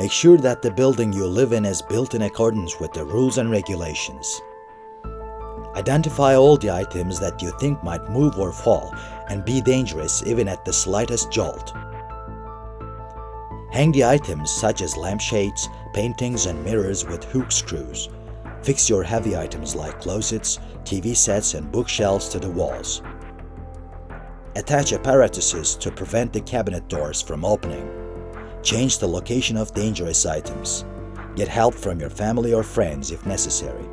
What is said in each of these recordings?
Make sure that the building you live in is built in accordance with the rules and regulations. Identify all the items that you think might move or fall and be dangerous even at the slightest jolt. Hang the items such as lampshades, paintings, and mirrors with hook screws. Fix your heavy items like closets, TV sets, and bookshelves to the walls. Attach apparatuses to prevent the cabinet doors from opening. Change the location of dangerous items. Get help from your family or friends if necessary.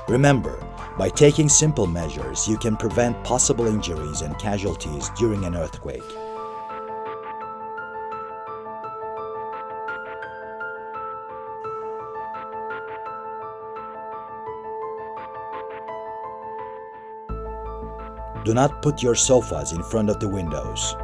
Remember, by taking simple measures, you can prevent possible injuries and casualties during an earthquake. Do not put your sofas in front of the windows.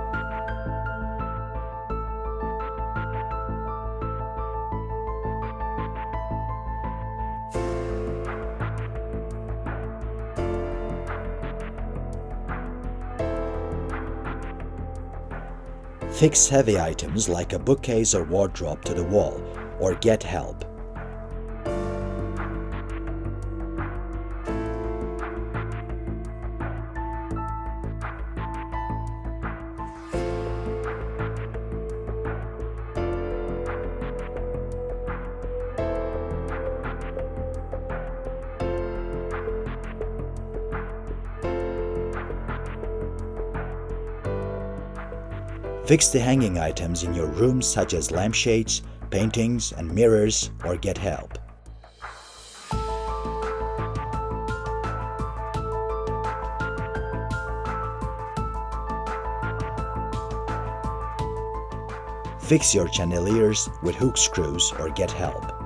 Fix heavy items like a bookcase or wardrobe to the wall, or get help. Fix the hanging items in your room such as lampshades, paintings, and mirrors, or get help. Fix your chandeliers with hook screws or get help.